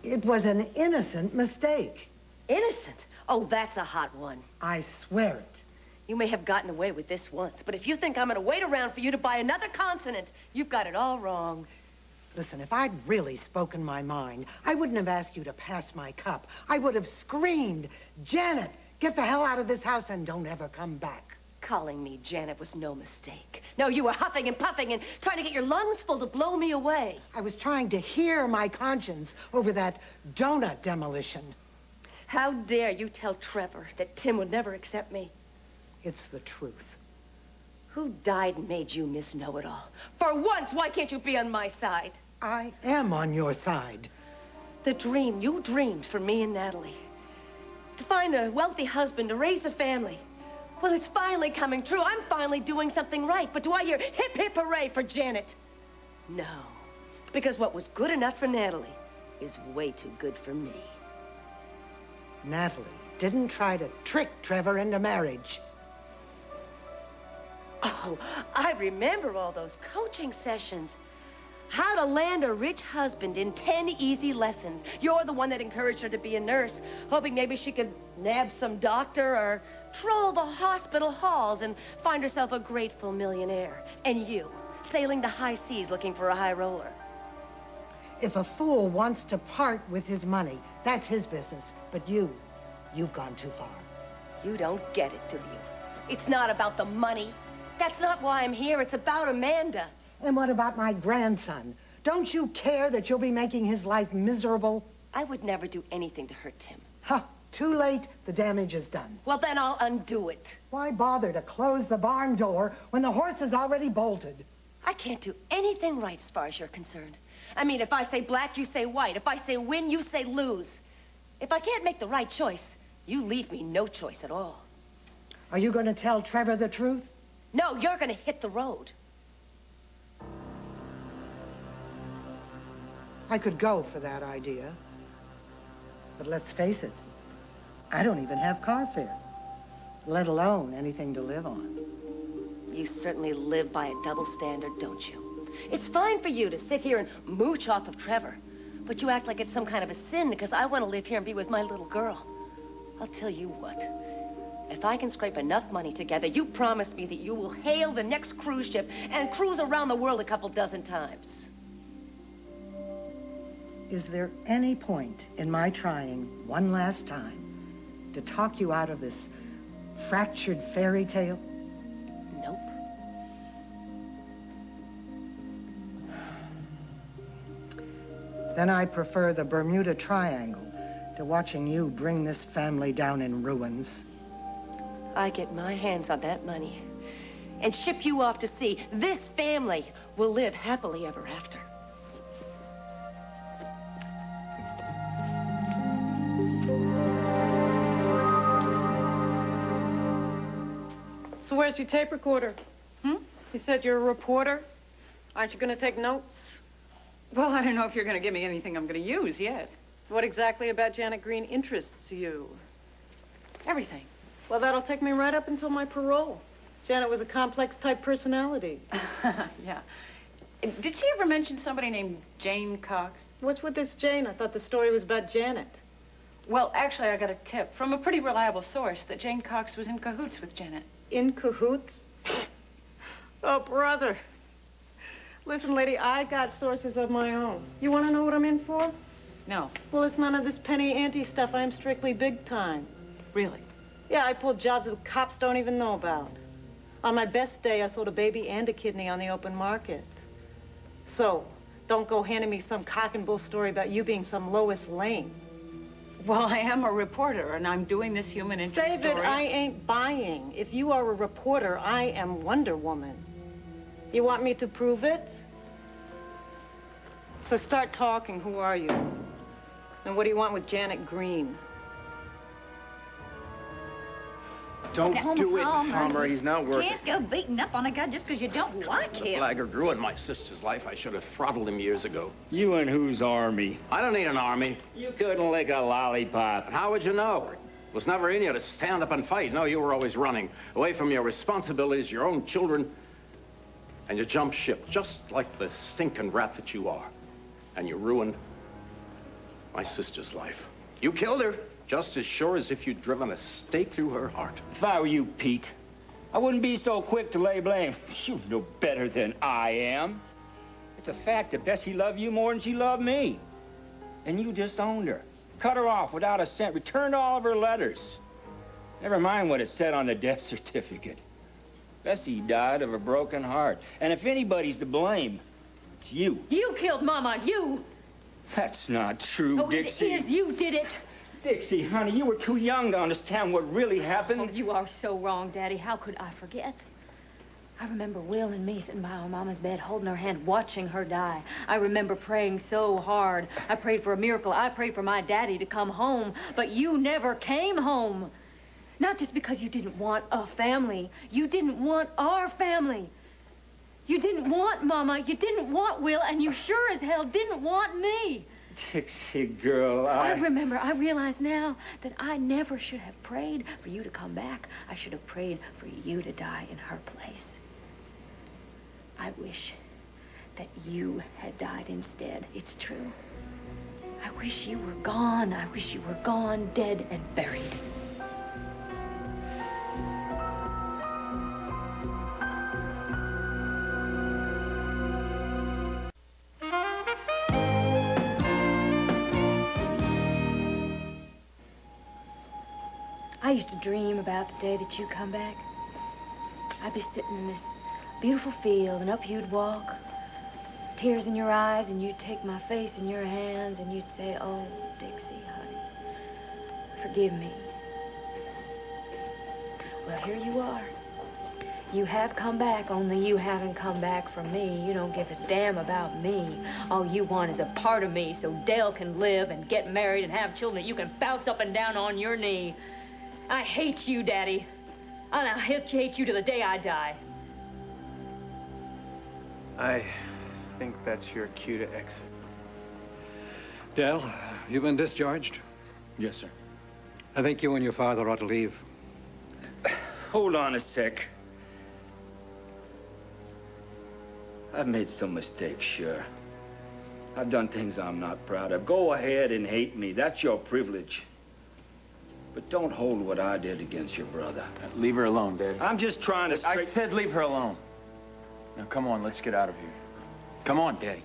It was an innocent mistake. Innocent? Oh, that's a hot one. I swear it. You may have gotten away with this once, but if you think I'm gonna wait around for you to buy another consonant, you've got it all wrong. Listen, if I'd really spoken my mind, I wouldn't have asked you to pass my cup. I would have screamed, Janet, get the hell out of this house and don't ever come back. Calling me Janet was no mistake. No, you were huffing and puffing and trying to get your lungs full to blow me away. I was trying to hear my conscience over that donut demolition. How dare you tell Trevor that Tim would never accept me? It's the truth. Who died and made you Miss Know-It-All? For once, why can't you be on my side? I am on your side. The dream you dreamed for me and Natalie. To find a wealthy husband, to raise a family. Well, it's finally coming true. I'm finally doing something right. But do I hear hip, hip, hooray for Janet? No. Because what was good enough for Natalie is way too good for me. Natalie didn't try to trick Trevor into marriage. Oh, I remember all those coaching sessions. How to land a rich husband in 10 easy lessons. You're the one that encouraged her to be a nurse, hoping maybe she could nab some doctor or troll the hospital halls and find herself a grateful millionaire. And you, sailing the high seas looking for a high roller. If a fool wants to part with his money, that's his business. But you've gone too far. You don't get it, do you? It's not about the money. That's not why I'm here. It's about Amanda. And what about my grandson? Don't you care that you'll be making his life miserable? I would never do anything to hurt Tim. Ha! Too late. The damage is done. Well, then I'll undo it. Why bother to close the barn door when the horse is already bolted? I can't do anything right as far as you're concerned. I mean, if I say black, you say white. If I say win, you say lose. If I can't make the right choice, you leave me no choice at all. Are you going to tell Trevor the truth? No, you're going to hit the road. I could go for that idea. But let's face it, I don't even have car fare, let alone anything to live on. You certainly live by a double standard, don't you? It's fine for you to sit here and mooch off of Trevor, but you act like it's some kind of a sin because I want to live here and be with my little girl. I'll tell you what. If I can scrape enough money together, you promise me that you will hail the next cruise ship and cruise around the world a couple dozen times. Is there any point in my trying one last time to talk you out of this fractured fairy tale? Nope. Then I prefer the Bermuda Triangle to watching you bring this family down in ruins. I get my hands on that money and ship you off to sea. This family will live happily ever after. So where's your tape recorder? You said you're a reporter? Aren't you going to take notes? Well, I don't know if you're going to give me anything I'm going to use yet. What exactly about Janet Green interests you? Everything. Well, that'll take me right up until my parole. Janet was a complex type personality. Yeah. Did she ever mention somebody named Jane Cox? What's with this Jane? I thought the story was about Janet. Well, actually, I got a tip from a pretty reliable source that Jane Cox was in cahoots with Janet. In cahoots? Oh, brother. Listen, lady, I got sources of my own. You want to know what I'm in for? No. Well, it's none of this penny ante stuff. I'm strictly big time. Really? Yeah, I pulled jobs that cops don't even know about. On my best day, I sold a baby and a kidney on the open market. So, don't go handing me some cock and bull story about you being some Lois Lane. Well, I am a reporter, and I'm doing this human interest Save story. it, I ain't buying. If you are a reporter, I am Wonder Woman. You want me to prove it? So start talking. Who are you? And what do you want with Janet Green? Don't do it, Palmer. He's not working. Can't go beating up on a guy just because you don't like him. The blackguard ruined my sister's life. I should have throttled him years ago. You and whose army? I don't need an army. You couldn't lick a lollipop. And how would you know? It was never in you to stand up and fight. No, you were always running away from your responsibilities, your own children, and you jumped ship, just like the stinking rat that you are. And you ruined My sister's life. You killed her, just as sure as if you'd driven a stake through her heart. If I were you, Pete, I wouldn't be so quick to lay blame. You know better than I am. It's a fact that Bessie loved you more than she loved me. And you disowned her. Cut her off without a cent. Returned all of her letters. Never mind what it said on the death certificate. Bessie died of a broken heart. And if anybody's to blame, it's you. You killed Mama, you! That's not true, Oh, Dixie. it is. You did it. Dixie, honey, you were too young to understand what really happened. Oh, you are so wrong, Daddy. How could I forget? I remember Will and me sitting by our Mama's bed, holding her hand, watching her die. I remember praying so hard. I prayed for a miracle. I prayed for my daddy to come home, but you never came home. Not just because you didn't want a family. You didn't want our family. You didn't want Mama. You didn't want Will, and you sure as hell didn't want me. Dixie, girl, I realize now that I never should have prayed for you to come back. I should have prayed for you to die in her place. I wish that you had died instead. It's true. I wish you were gone. I wish you were gone, dead and buried. I used to dream about the day that you come back. I'd be sitting in this beautiful field, and up you'd walk, tears in your eyes, and you'd take my face in your hands, and you'd say, "Oh, Dixie, honey, forgive me." Well, here you are. You have come back, only you haven't come back for me. You don't give a damn about me. All you want is a part of me so Dale can live and get married and have children that you can bounce up and down on your knee. I hate you, Daddy. And I'll hate you to the day I die. I think that's your cue to exit. Dell, you've been discharged. Yes, sir. I think you and your father ought to leave. Hold on a sec. I've made some mistakes, sure. I've done things I'm not proud of. Go ahead and hate me. That's your privilege. But don't hold what I did against your brother. Leave her alone, Dad. I'm just trying to I said leave her alone. Now, come on, let's get out of here. Come on, Daddy.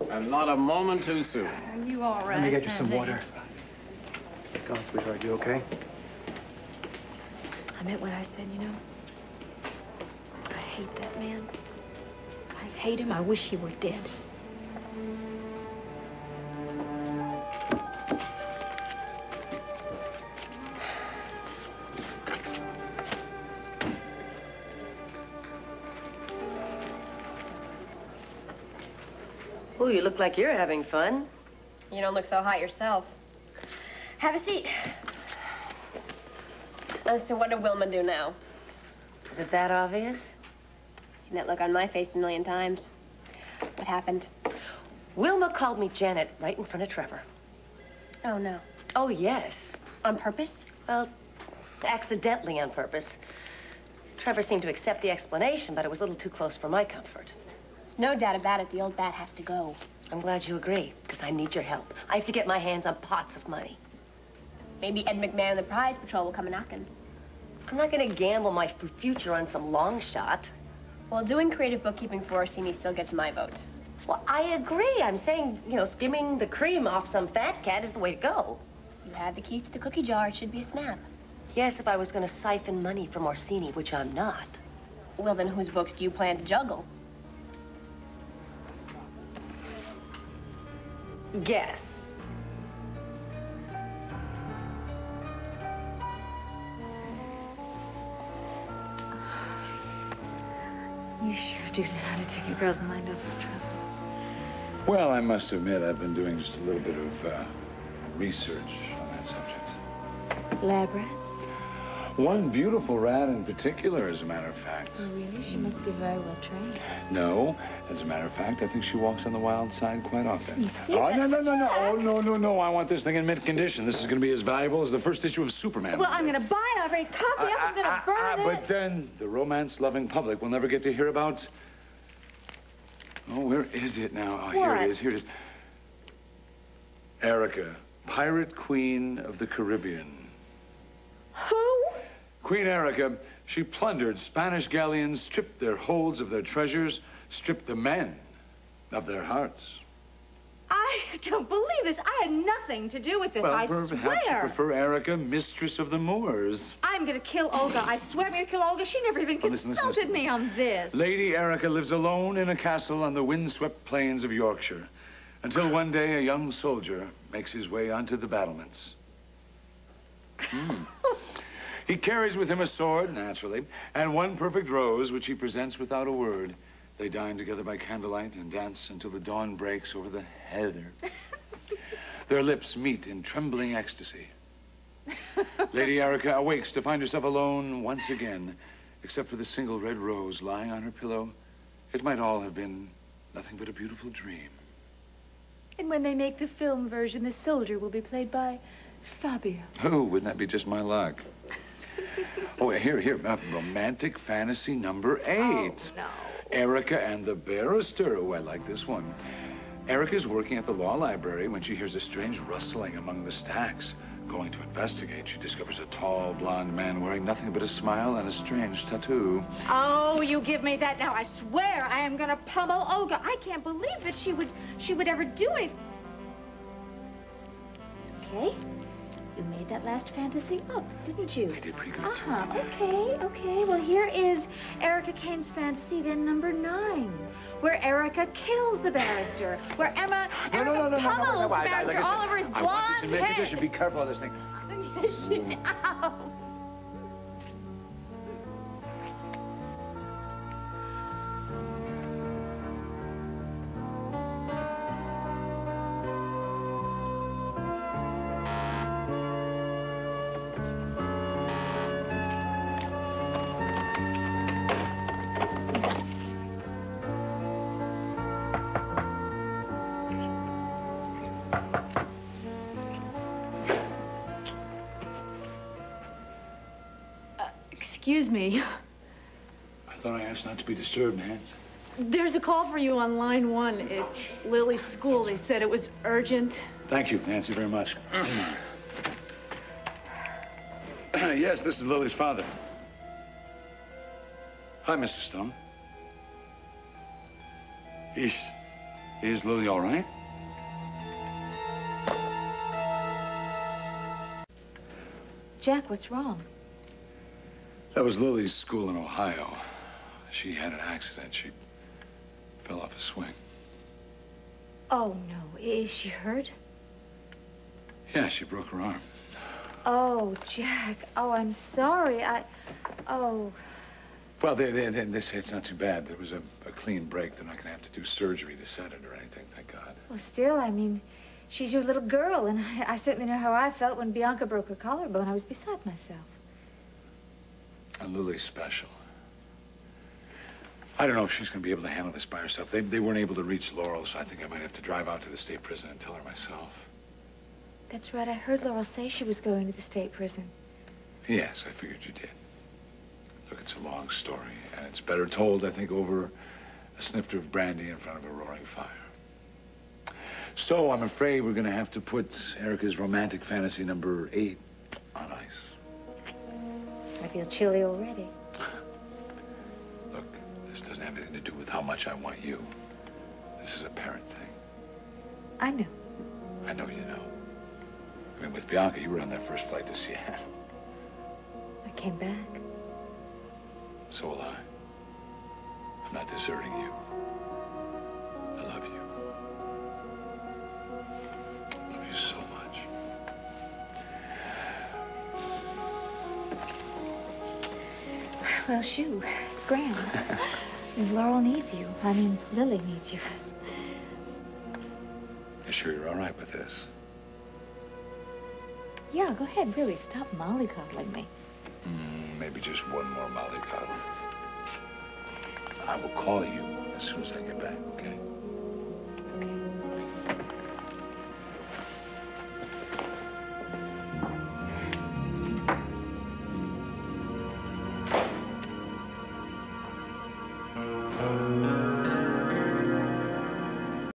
And not a moment too soon. Are you all right? Let me get you some water. Let's go, sweetheart. You okay? I meant what I said, you know. I hate that man. I hate him. I wish he were dead. Oh, you look like you're having fun. You don't look so hot yourself. Have a seat. So what did Wilma do now? Is it that obvious? Seen that look on my face a million times. What happened? Wilma called me Janet right in front of Trevor. Oh, no. Oh, yes. On purpose? Well, accidentally on purpose. Trevor seemed to accept the explanation, but it was a little too close for my comfort. There's no doubt about it. The old bat has to go. I'm glad you agree, because I need your help. I have to get my hands on pots of money. Maybe Ed McMahon and the Prize Patrol will come a-knocking. I'm not going to gamble my future on some long shot. Well, doing creative bookkeeping for Orsini still gets my vote. Well, I agree. I'm saying, you know, skimming the cream off some fat cat is the way to go. You have the keys to the cookie jar. It should be a snap. Yes, if I was going to siphon money from Orsini, which I'm not. Well, then whose books do you plan to juggle? Guess. You sure do know how to take a girl's mind off her troubles. Well, I must admit, I've been doing just a little bit of research on that subject. Lab rats? One beautiful rat in particular, as a matter of fact. Oh, really? She must be very well trained. No, as a matter of fact, I think she walks on the wild side quite often. You see Oh, that? no. Oh, no. I want this thing in mint condition. This is going to be as valuable as the first issue of Superman. Well, I'm going to buy it. I've already copied it. I'm going to burn it. But then the romance-loving public will never get to hear about... Oh, where is it now? Oh, What? Here it is. Erica, Pirate Queen of the Caribbean. Who? Queen Erica, she plundered Spanish galleons, stripped their holds of their treasures, stripped the men of their hearts. I don't believe this. I had nothing to do with this, Well, I perhaps you swear. prefer Erica, mistress of the Moors. I'm gonna kill Olga. I swear I'm gonna kill Olga. She never even consulted me on this. Lady Erica lives alone in a castle on the windswept plains of Yorkshire, until one day a young soldier makes his way onto the battlements. He carries with him a sword, naturally, and one perfect rose, which he presents without a word. They dine together by candlelight and dance until the dawn breaks over the heather. Their lips meet in trembling ecstasy. Lady Erica awakes to find herself alone once again, except for the single red rose lying on her pillow. It might all have been nothing but a beautiful dream. And when they make the film version, the soldier will be played by Fabio. Oh, wouldn't that be just my luck? Oh, here, romantic fantasy number 8. Oh, no. Erica and the Barrister. Oh, I like this one. Erica's working at the law library when she hears a strange rustling among the stacks. Going to investigate, she discovers a tall, blonde man wearing nothing but a smile and a strange tattoo. Oh, you give me that now. I swear I am gonna pummel Olga. I can't believe that she would ever do it. Okay. You made that last fantasy up, didn't you? I did pretty good. Okay. Well, here is Erica Kane's fantasy, then number 9, where Erica kills the barrister, where Erica pummels the barrister all over his blonde I want this in head. condition. Be careful of this thing. Ow. Excuse me. I thought I asked not to be disturbed, Nance. There's a call for you on line 1. It's Lily's school. They said it was urgent. Thank you, Nancy, very much. Yes, this is Lily's father. Hi, Mr. Stone. Is Lily all right? Jack, what's wrong? That was Lily's school in Ohio. She had an accident. She fell off a swing. Oh, no. Is she hurt? Yeah, she broke her arm. Oh, Jack. Oh, I'm sorry. Oh. Well, they say it's not too bad. There was a clean break. They're not going to have to do surgery to set it or anything, thank God. Well, still, I mean, she's your little girl, and I certainly know how I felt when Bianca broke her collarbone. I was beside myself. And Lily's special. I don't know if she's going to be able to handle this by herself. They weren't able to reach Laurel, so I think I might have to drive out to the state prison and tell her myself. That's right. I heard Laurel say she was going to the state prison. Yes, I figured you did. Look, it's a long story, and it's better told, I think, over a snifter of brandy in front of a roaring fire. So I'm afraid we're going to have to put Erica's romantic fantasy number 8 on ice. I feel chilly already. Look, this doesn't have anything to do with how much I want you. This is a parent thing. I know. I know you know. I mean, with Bianca, you were on that first flight to Seattle. I came back. So will I. I'm not deserting you. I love you. I love you so much. Well, shoo, it's grand. Laurel needs you. I mean, Lily needs you. You sure you're all right with this? Yeah, go ahead, really. Stop mollycoddling me. Maybe just one more mollycoddle. I will call you as soon as I get back, okay?